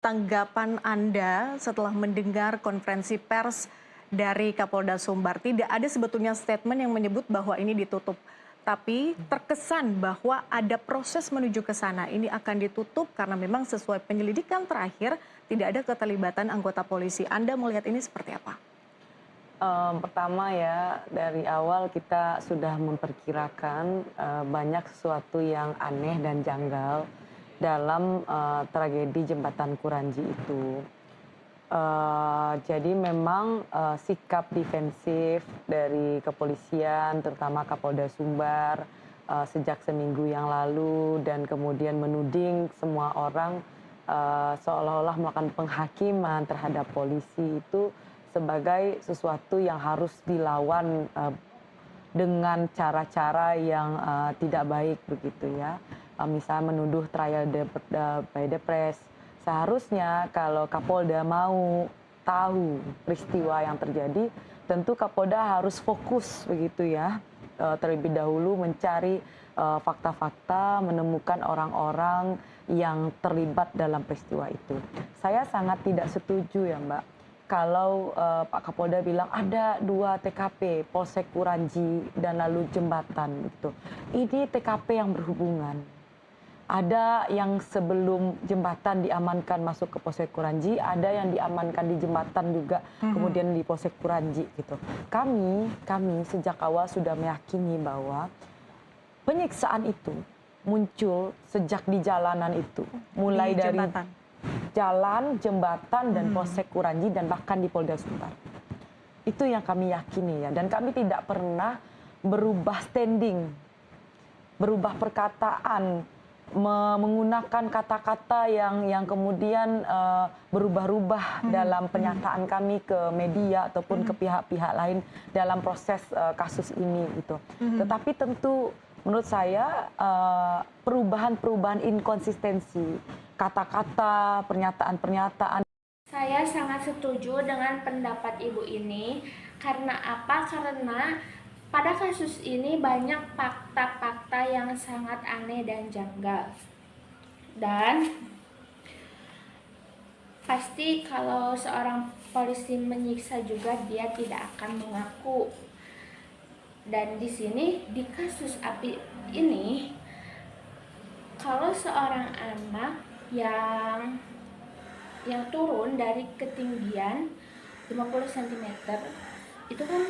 Tanggapan Anda setelah mendengar konferensi pers dari Kapolda Sumbar, tidak ada sebetulnya statement yang menyebut bahwa ini ditutup. Tapi terkesan bahwa ada proses menuju ke sana. Ini akan ditutup karena memang sesuai penyelidikan terakhir tidak ada keterlibatan anggota polisi. Anda melihat ini seperti apa? Pertama ya, dari awal kita sudah memperkirakan banyak sesuatu yang aneh dan janggal dalam tragedi jembatan Kuranji itu. Jadi memang sikap defensif dari kepolisian, terutama Kapolda Sumbar, sejak seminggu yang lalu dan kemudian menuding semua orang seolah-olah melakukan penghakiman terhadap polisi itu sebagai sesuatu yang harus dilawan dengan cara-cara yang tidak baik begitu ya. Misalnya menuduh trial by the press. Seharusnya kalau Kapolda mau tahu peristiwa yang terjadi, tentu Kapolda harus fokus begitu ya. Terlebih dahulu mencari fakta-fakta, menemukan orang-orang yang terlibat dalam peristiwa itu. Saya sangat tidak setuju ya Mbak, kalau Pak Kapolda bilang ada 2 TKP, Polsek Kuranji dan lalu jembatan gitu. Ini TKP yang berhubungan. Ada yang sebelum jembatan diamankan masuk ke Polsek Kuranji, ada yang diamankan di jembatan juga, kemudian di Polsek Kuranji gitu. Kami sejak awal sudah meyakini bahwa penyiksaan itu muncul sejak di jalanan itu, mulai Di dari jembatan. jalan, jembatan, dan Polsek Kuranji, dan bahkan di Polda Sumbar. Itu yang kami yakini ya, dan kami tidak pernah berubah standing, berubah perkataan, menggunakan kata-kata yang kemudian berubah-ubah dalam pernyataan kami ke media ataupun ke pihak-pihak lain dalam proses kasus ini gitu. Tetapi tentu menurut saya perubahan-perubahan inkonsistensi kata-kata, pernyataan-pernyataan. Saya sangat setuju dengan pendapat Ibu ini. Karena apa? Karena pada kasus ini banyak fakta-fakta yang sangat aneh dan janggal. Dan pasti kalau seorang polisi menyiksa juga dia tidak akan mengaku. Dan di sini di kasus api ini, kalau seorang anak yang turun dari ketinggian 50 cm itu kan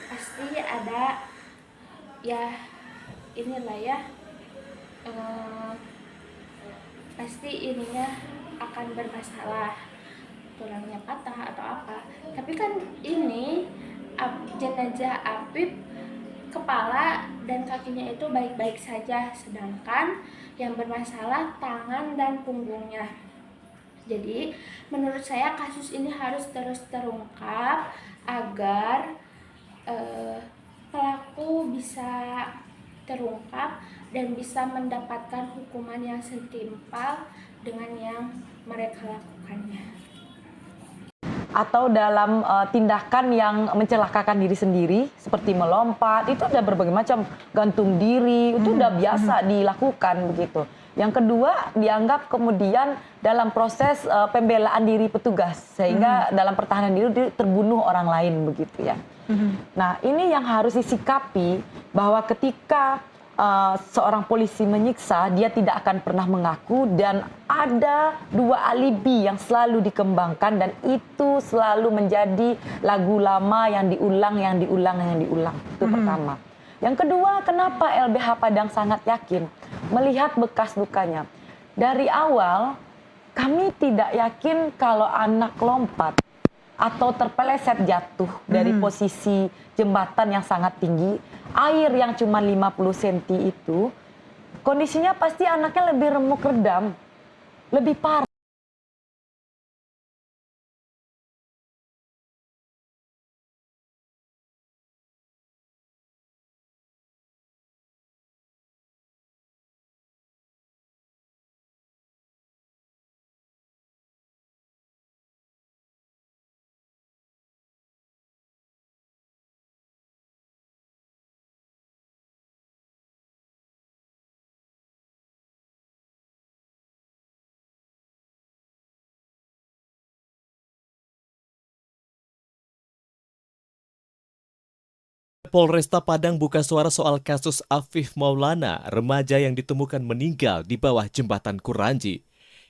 pasti ada ya, inilah ya, pasti ininya akan bermasalah, tulangnya patah atau apa. Tapi kan ini jenazah Apip kepala dan kakinya itu baik-baik saja, sedangkan yang bermasalah tangan dan punggungnya. Jadi menurut saya kasus ini harus terus terungkap agar pelaku bisa terungkap dan bisa mendapatkan hukuman yang setimpal dengan yang mereka lakukannya. Atau dalam tindakan yang mencelakakan diri sendiri seperti melompat, itu udah berbagai macam, gantung diri, itu udah biasa dilakukan begitu. Yang kedua, dianggap kemudian dalam proses pembelaan diri petugas sehingga dalam pertahanan diri dia terbunuh orang lain begitu ya. Nah, ini yang harus disikapi bahwa ketika seorang polisi menyiksa, dia tidak akan pernah mengaku, dan ada 2 alibi yang selalu dikembangkan, dan itu selalu menjadi lagu lama yang diulang. Itu pertama. Yang kedua, kenapa LBH Padang sangat yakin melihat bekas lukanya. Dari awal kami tidak yakin kalau anak lompat atau terpeleset jatuh dari posisi jembatan yang sangat tinggi, air yang cuma 50 cm itu, kondisinya pasti anaknya lebih remuk redam, lebih parah. Polresta Padang buka suara soal kasus Afif Maulana, remaja yang ditemukan meninggal di bawah jembatan Kuranji.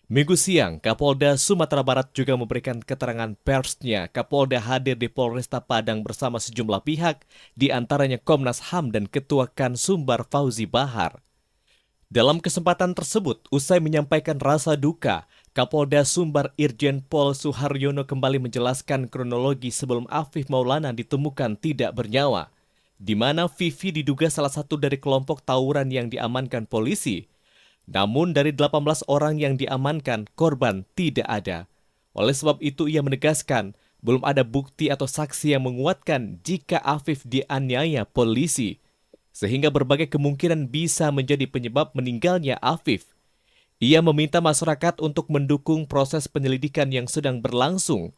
Minggu siang, Kapolda Sumatera Barat juga memberikan keterangan persnya. Kapolda hadir di Polresta Padang bersama sejumlah pihak, di antaranya Komnas HAM dan Ketua KAN Sumbar Fauzi Bahar. Dalam kesempatan tersebut, usai menyampaikan rasa duka, Kapolda Sumbar Irjen Pol Suharyono kembali menjelaskan kronologi sebelum Afif Maulana ditemukan tidak bernyawa, di mana Vivi diduga salah satu dari kelompok tawuran yang diamankan polisi. Namun dari 18 orang yang diamankan, korban tidak ada. Oleh sebab itu ia menegaskan, belum ada bukti atau saksi yang menguatkan jika Afif dianiaya polisi, sehingga berbagai kemungkinan bisa menjadi penyebab meninggalnya Afif. Ia meminta masyarakat untuk mendukung proses penyelidikan yang sedang berlangsung.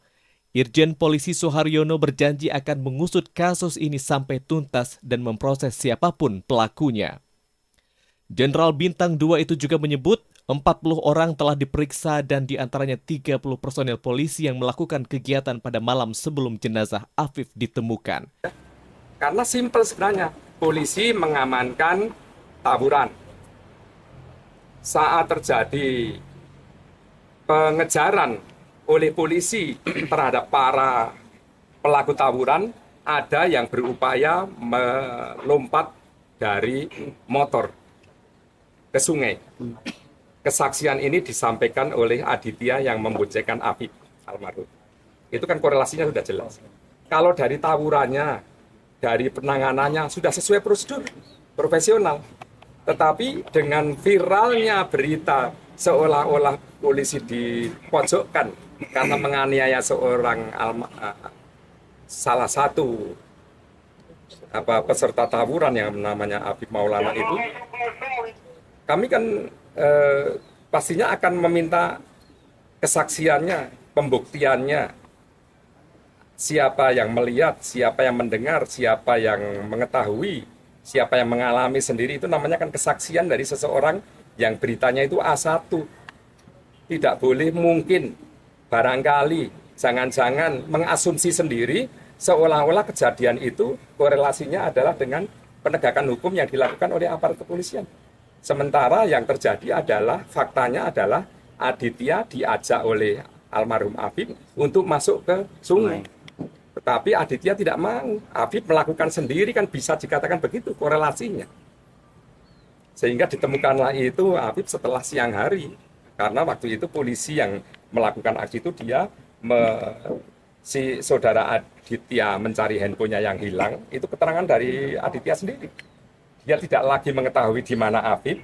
Irjen Polisi Suharyono berjanji akan mengusut kasus ini sampai tuntas dan memproses siapapun pelakunya. Jenderal Bintang 2 itu juga menyebut 40 orang telah diperiksa dan diantaranya 30 personel polisi yang melakukan kegiatan pada malam sebelum jenazah Afif ditemukan. Karena simpel sebenarnya, polisi mengamankan tawuran. Saat terjadi pengejaran oleh polisi terhadap para pelaku tawuran, ada yang berupaya melompat dari motor ke sungai. Kesaksian ini disampaikan oleh Aditya yang memboncengkan Afif almarhum. Itu kan korelasinya sudah jelas. Kalau dari tawurannya, dari penanganannya sudah sesuai prosedur profesional. Tetapi dengan viralnya berita seolah-olah polisi dipojokkan karena menganiaya seorang salah satu peserta tawuran yang namanya Afif Maulana itu, kami kan pastinya akan meminta kesaksiannya, pembuktiannya, siapa yang melihat, siapa yang mendengar, siapa yang mengetahui, siapa yang mengalami sendiri, itu namanya kan kesaksian dari seseorang yang beritanya itu A1. Tidak boleh mungkin, barangkali, jangan-jangan mengasumsi sendiri seolah-olah kejadian itu korelasinya adalah dengan penegakan hukum yang dilakukan oleh aparat kepolisian. Sementara yang terjadi adalah, faktanya adalah Aditya diajak oleh almarhum Afif untuk masuk ke sungai. Tetapi Aditya tidak mau. Afif melakukan sendiri, kan bisa dikatakan begitu korelasinya. Sehingga ditemukanlah itu Afif setelah siang hari. Karena waktu itu polisi yang melakukan aksi itu si saudara Aditya mencari handphonenya yang hilang, itu keterangan dari Aditya sendiri. Dia tidak lagi mengetahui di mana Afif.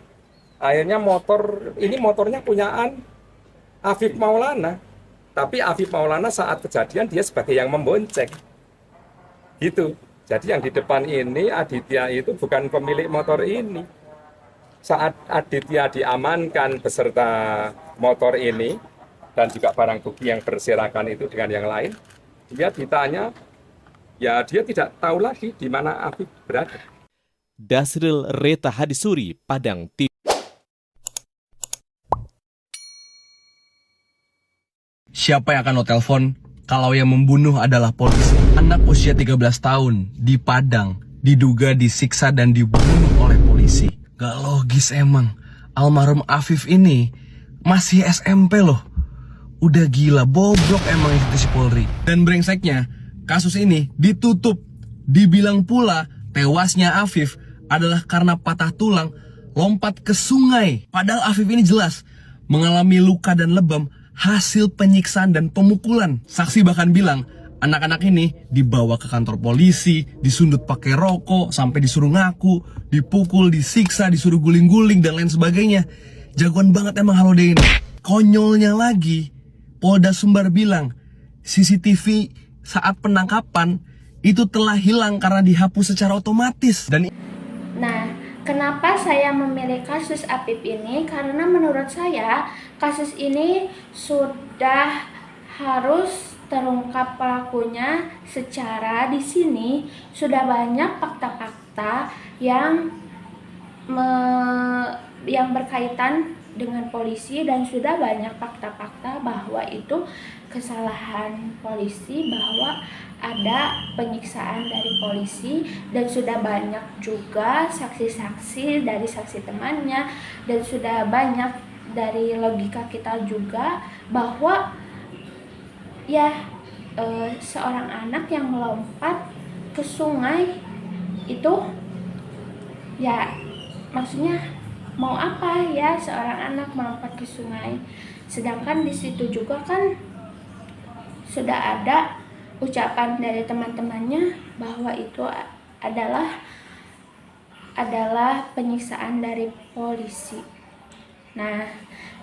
Akhirnya motornya punyaan Afif Maulana. Tapi Afif Maulana saat kejadian dia sebagai yang membonceng. Gitu. Jadi yang di depan ini Aditya itu bukan pemilik motor ini. Saat Aditya diamankan beserta motor ini dan juga barang bukti yang berserakan itu dengan yang lain, dia ditanya, ya dia tidak tahu lagi di mana Afif berada. Dasril Reta Hadisuri, Padang TV. Siapa yang akan lo telepon kalau yang membunuh adalah polisi? Anak usia 13 tahun di Padang diduga disiksa dan dibunuh oleh polisi. Gak logis emang. Almarhum Afif ini masih SMP loh. Udah gila, bobrok emang institusi Polri. Dan brengseknya, kasus ini ditutup. Dibilang pula tewasnya Afif adalah karena patah tulang lompat ke sungai. Padahal Afif ini jelas mengalami luka dan lebam hasil penyiksaan dan pemukulan. Saksi bahkan bilang anak-anak ini dibawa ke kantor polisi, disundut pakai rokok, sampai disuruh ngaku, dipukul, disiksa, disuruh guling-guling dan lain sebagainya. Jagoan banget emang Halode ini. Konyolnya lagi, Polda Sumbar bilang CCTV saat penangkapan itu telah hilang karena dihapus secara otomatis. Dan Nah, kenapa saya memilih kasus Afif ini? Karena menurut saya kasus ini sudah harus terungkap pelakunya secara di sini sudah banyak fakta-fakta yang berkaitan dengan polisi dan sudah banyak fakta-fakta bahwa itu kesalahan polisi, bahwa ada penyiksaan dari polisi, dan sudah banyak juga saksi-saksi dari saksi temannya, dan sudah banyak dari logika kita juga bahwa ya seorang anak yang melompat ke sungai itu ya maksudnya mau apa ya seorang anak melompat ke sungai, sedangkan di situ juga kan sudah ada ucapan dari teman-temannya bahwa itu adalah penyiksaan dari polisi. Nah,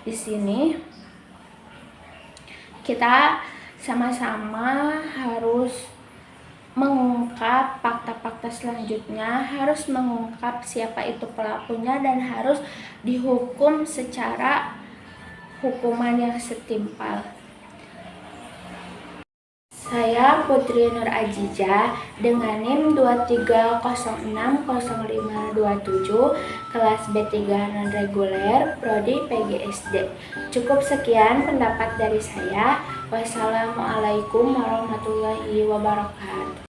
di sini kita sama-sama harus mengungkap fakta-fakta selanjutnya, harus mengungkap siapa itu pelakunya, dan harus dihukum secara hukuman yang setimpal. Saya Putri Nur Ajijah dengan NIM 23060527, kelas B3 non-reguler, Prodi PGSD. Cukup sekian pendapat dari saya. Wassalamualaikum warahmatullahi wabarakatuh.